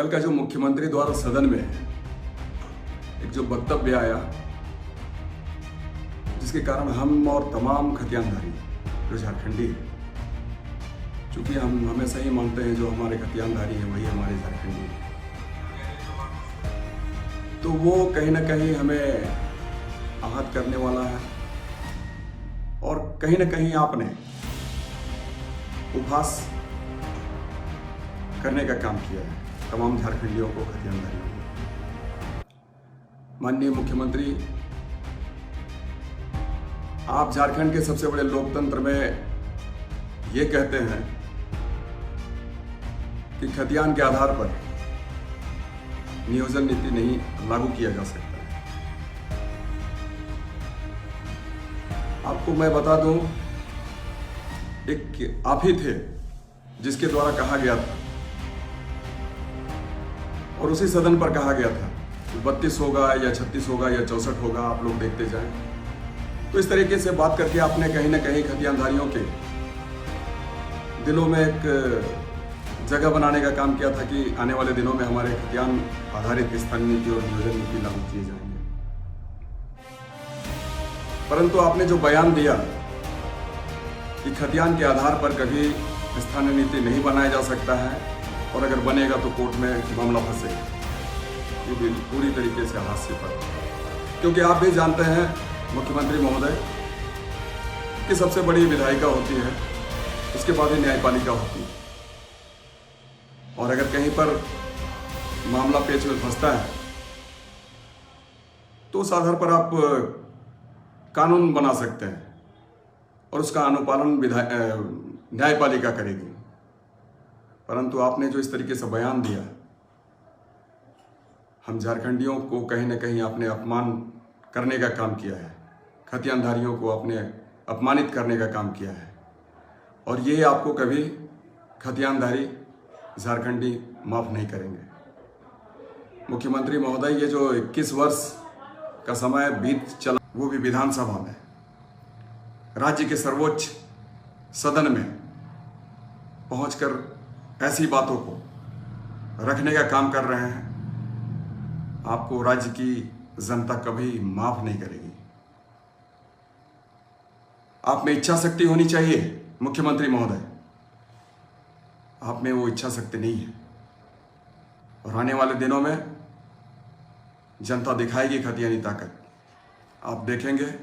कल का जो मुख्यमंत्री द्वारा सदन में एक जो वक्तव्य आया, जिसके कारण हम और तमाम खतियानधारी जो झारखंडी है, चूंकि हम हमेशा ही मानते हैं जो हमारे खतियानधारी हैं वही हमारे झारखंडी हैं, तो वो कहीं ना कहीं हमें आहत करने वाला है और कहीं ना कहीं आपने उपहास करने का काम किया है तमाम झारखंडियों को, खतियानधारियों को। माननीय मुख्यमंत्री, आप झारखंड के सबसे बड़े लोकतंत्र में ये कहते हैं कि खतियान के आधार पर नियोजन नीति नहीं लागू किया जा सकता है। आपको मैं बता दूं, एक आप ही थे जिसके द्वारा कहा गया था और उसी सदन पर कहा गया था कि 32 होगा या 36 होगा या 64 होगा, आप लोग देखते जाएं। तो इस तरीके से बात करके आपने कहीं ना कहीं खतियानधारियों के दिलों में एक जगह बनाने का काम किया था कि आने वाले दिनों में हमारे खतियान आधारित स्थानीय नीति और नियोजन नीति लागू किए जाएंगे। परंतु आपने जो बयान दिया कि खतियान के आधार पर कभी स्थानीय नीति नहीं बनाया जा सकता है और अगर बनेगा तो कोर्ट में मामला फंसेगा, ये भी पूरी तरीके से हास्य पर, क्योंकि आप भी जानते हैं मुख्यमंत्री महोदय कि सबसे बड़ी विधायिका होती है, उसके बाद ही न्यायपालिका होती है, और अगर कहीं पर मामला पेच में फंसता है तो उस आधार पर आप कानून बना सकते हैं और उसका अनुपालन न्यायपालिका करेगी। परंतु आपने जो इस तरीके से बयान दिया, हम झारखंडियों को कहीं ना कहीं आपने अपमान करने का काम किया है, खतियानधारियों को आपने अपमानित करने का काम किया है, और ये आपको कभी खतियानधारी झारखंडी माफ नहीं करेंगे। मुख्यमंत्री महोदय, ये जो 21 वर्ष का समय बीत चला, वो भी विधानसभा में, राज्य के सर्वोच्च सदन में पहुंचकर ऐसी बातों को रखने का काम कर रहे हैं, आपको राज्य की जनता कभी माफ नहीं करेगी। आप में इच्छा शक्ति होनी चाहिए मुख्यमंत्री महोदय, आप में वो इच्छा शक्ति नहीं है, और आने वाले दिनों में जनता दिखाएगी खतियानी ताकत, आप देखेंगे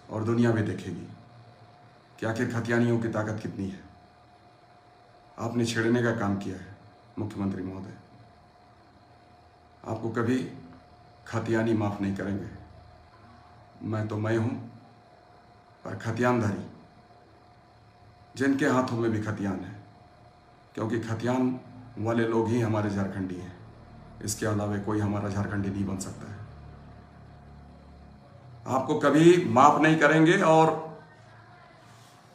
और दुनिया भी देखेगी कि आखिर खतियानियों की ताकत कितनी है। आपने छेड़ने का काम किया है मुख्यमंत्री महोदय, आपको कभी खतियानी माफ नहीं करेंगे। मैं तो मैं हूं, पर खतियानधारी जिनके हाथों में भी खतियान है, क्योंकि खतियान वाले लोग ही हमारे झारखंडी हैं, इसके अलावा कोई हमारा झारखंडी नहीं बन सकता है। आपको कभी माफ नहीं करेंगे और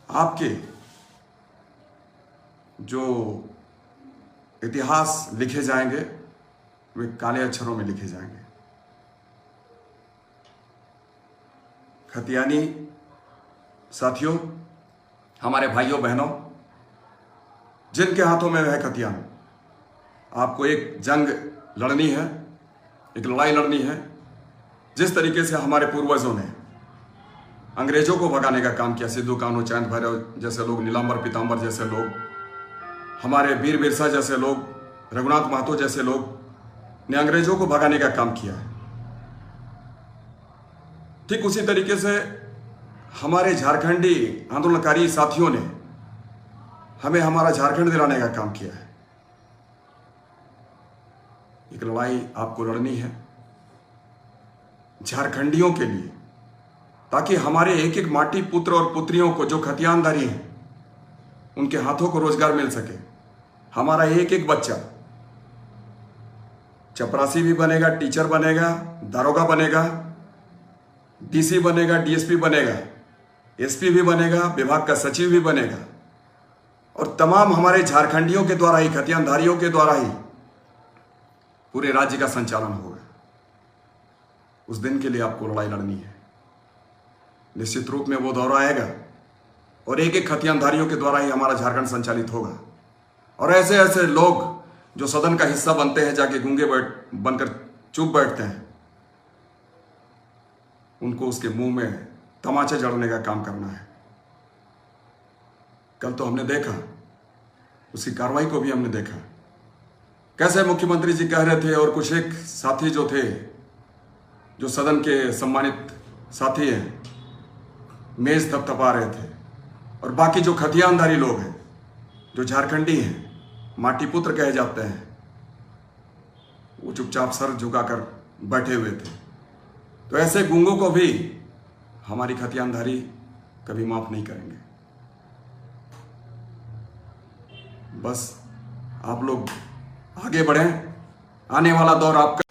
आपके जो इतिहास लिखे जाएंगे वे काले अक्षरों में लिखे जाएंगे। खतियानी साथियों, हमारे भाइयों बहनों, जिनके हाथों में है खतियान, आपको एक जंग लड़नी है, एक लड़ाई लड़नी है। जिस तरीके से हमारे पूर्वजों ने अंग्रेजों को भगाने का काम किया, सिद्धू कान्हू, चैन भैरव जैसे लोग, नीलांबर पीतांबर जैसे लोग, हमारे वीर बिरसा जैसे लोग, रघुनाथ महतो जैसे लोग ने अंग्रेजों को भगाने का काम किया है, ठीक उसी तरीके से हमारे झारखंडी आंदोलनकारी साथियों ने हमें हमारा झारखंड दिलाने का काम किया है। एक लड़ाई आपको लड़नी है झारखंडियों के लिए, ताकि हमारे एक एक माटी पुत्र और पुत्रियों को जो खतियानधारी हैं उनके हाथों को रोजगार मिल सके। हमारा एक एक बच्चा चपरासी भी बनेगा, टीचर बनेगा, दारोगा बनेगा, डीसी बनेगा, डीएसपी बनेगा, एसपी भी बनेगा, विभाग का सचिव भी बनेगा, और तमाम हमारे झारखंडियों के द्वारा ही, खतियानधारियों के द्वारा ही पूरे राज्य का संचालन होगा। उस दिन के लिए आपको लड़ाई लड़नी है। निश्चित रूप में वो दौर आएगा और एक एक खतियानधारियों के द्वारा ही हमारा झारखंड संचालित होगा, और ऐसे ऐसे लोग जो सदन का हिस्सा बनते हैं जाके गूंगे बनकर चुप बैठते हैं, उनको उसके मुंह में तमाचे जड़ने का काम करना है। कल तो हमने देखा, उसकी कार्रवाई को भी हमने देखा, कैसे मुख्यमंत्री जी कह रहे थे और कुछ एक साथी जो थे, जो सदन के सम्मानित साथी हैं, मेज थपथपा रहे थे, और बाकी जो खतियानधारी लोग हैं, जो झारखंडी हैं, माटी पुत्र कहे जाते हैं, वो चुपचाप सर झुकाकर बैठे हुए थे। तो ऐसे गूंगों को भी हमारी खतियानधारी कभी माफ नहीं करेंगे। बस आप लोग आगे बढ़ें, आने वाला दौर आपका